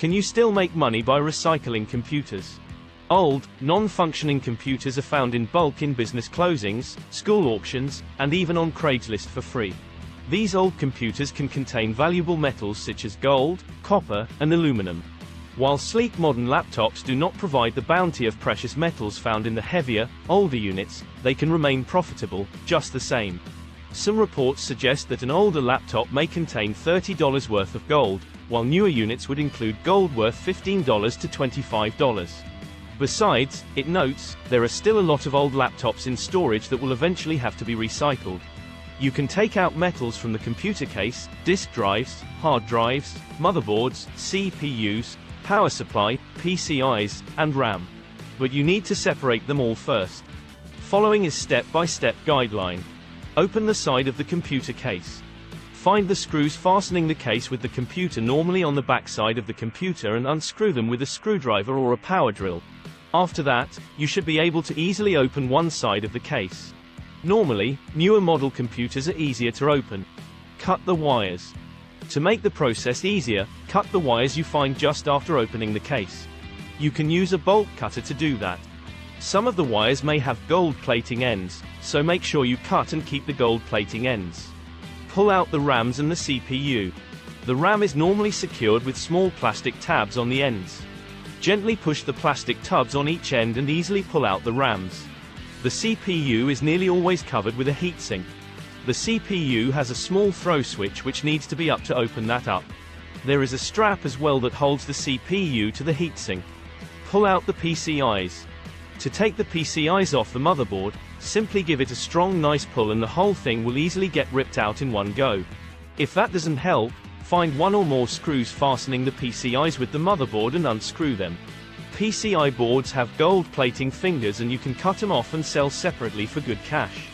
Can you still make money by recycling computers? Old, non-functioning computers are found in bulk in business closings, school auctions, and even on Craigslist for free. These old computers can contain valuable metals such as gold, copper, and aluminum. While sleek modern laptops do not provide the bounty of precious metals found in the heavier, older units, they can remain profitable, just the same. Some reports suggest that an older laptop may contain $30 worth of gold, while newer units would include gold worth $15 to $25. Besides, it notes, there are still a lot of old laptops in storage that will eventually have to be recycled. You can take out metals from the computer case, disk drives, hard drives, motherboards, CPUs, power supply, PCIs, and RAM. But you need to separate them all first. Following is step-by-step guideline. Open the side of the computer case. Find the screws fastening the case with the computer normally on the back side of the computer and unscrew them with a screwdriver or a power drill. After that, you should be able to easily open one side of the case. Normally, newer model computers are easier to open. Cut the wires. To make the process easier, cut the wires you find just after opening the case. You can use a bolt cutter to do that. Some of the wires may have gold plating ends, so make sure you cut and keep the gold plating ends. Pull out the RAMs and the CPU. The RAM is normally secured with small plastic tabs on the ends. Gently push the plastic tubs on each end and easily pull out the RAMs. The CPU is nearly always covered with a heatsink. The CPU has a small throw switch which needs to be up to open that up. There is a strap as well that holds the CPU to the heatsink. Pull out the PCIs. To take the PCIs off the motherboard, simply give it a strong nice pull and the whole thing will easily get ripped out in one go. If that doesn't help, find one or more screws fastening the PCIs with the motherboard and unscrew them. PCI boards have gold plating fingers and you can cut them off and sell separately for good cash.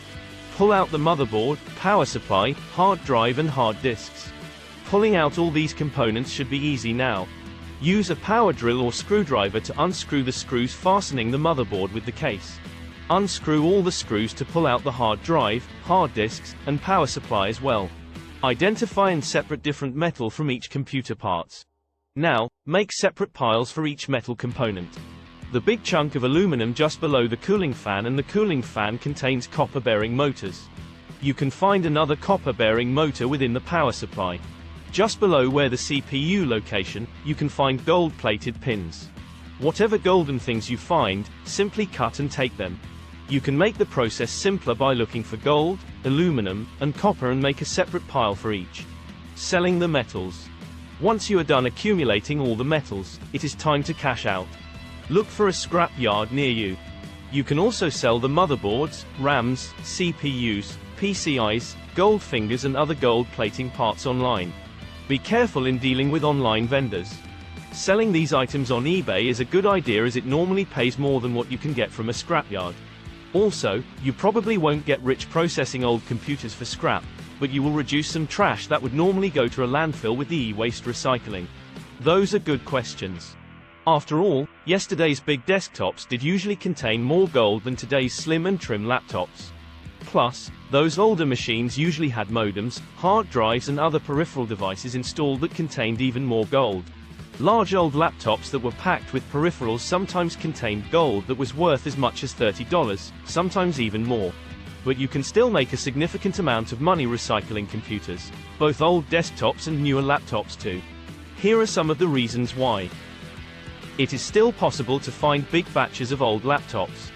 Pull out the motherboard, power supply, hard drive and hard disks. Pulling out all these components should be easy now. Use a power drill or screwdriver to unscrew the screws fastening the motherboard with the case. Unscrew all the screws to pull out the hard drive, hard disks, and power supply as well. Identify and separate different metal from each computer parts. Now, make separate piles for each metal component. The big chunk of aluminum just below the cooling fan and the cooling fan contains copper-bearing motors. You can find another copper-bearing motor within the power supply. Just below where the CPU location, you can find gold-plated pins. Whatever golden things you find, simply cut and take them. You can make the process simpler by looking for gold, aluminum, and copper and make a separate pile for each. Selling the metals. Once you are done accumulating all the metals, it is time to cash out. Look for a scrap yard near you. You can also sell the motherboards, RAMs, CPUs, PCIs, gold fingers and other gold plating parts online. Be careful in dealing with online vendors. Selling these items on eBay is a good idea as it normally pays more than what you can get from a scrapyard. Also, you probably won't get rich processing old computers for scrap, but you will reduce some trash that would normally go to a landfill with the e-waste recycling. Those are good questions. After all, yesterday's big desktops did usually contain more gold than today's slim and trim laptops. Plus, those older machines usually had modems, hard drives and other peripheral devices installed that contained even more gold. Large old laptops that were packed with peripherals sometimes contained gold that was worth as much as $30, sometimes even more. But you can still make a significant amount of money recycling computers, both old desktops and newer laptops too. Here are some of the reasons why. It is still possible to find big batches of old laptops.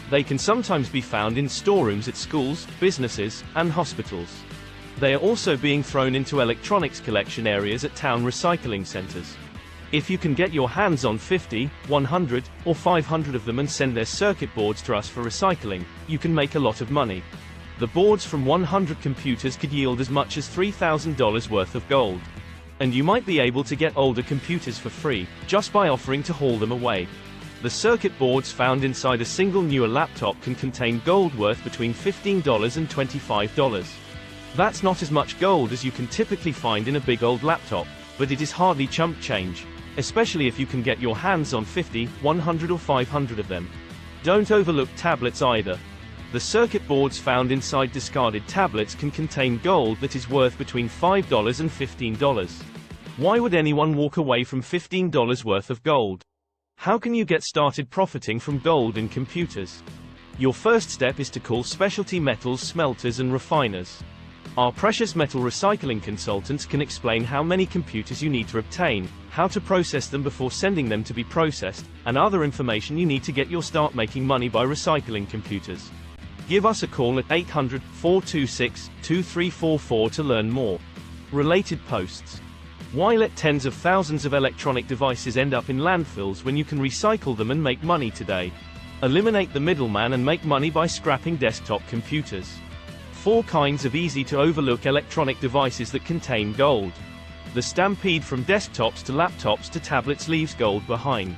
They can sometimes be found in storerooms at schools, businesses, and hospitals. They are also being thrown into electronics collection areas at town recycling centers. If you can get your hands on 50, 100, or 500 of them and send their circuit boards to us for recycling, you can make a lot of money. The boards from 100 computers could yield as much as $3,000 worth of gold. And you might be able to get older computers for free, just by offering to haul them away. The circuit boards found inside a single newer laptop can contain gold worth between $15 and $25. That's not as much gold as you can typically find in a big old laptop, but it is hardly chump change, especially if you can get your hands on 50, 100 or 500 of them. Don't overlook tablets either. The circuit boards found inside discarded tablets can contain gold that is worth between $5 and $15. Why would anyone walk away from $15 worth of gold? How can you get started profiting from gold in computers? Your first step is to call specialty metals smelters and refiners. Our precious metal recycling consultants can explain how many computers you need to obtain, how to process them before sending them to be processed, and other information you need to get your start making money by recycling computers. Give us a call at 800-426-2344 to learn more. Related posts. Why let tens of thousands of electronic devices end up in landfills when you can recycle them and make money today? Eliminate the middleman and make money by scrapping desktop computers. 4 kinds of easy-to-overlook electronic devices that contain gold. The stampede from desktops to laptops to tablets leaves gold behind.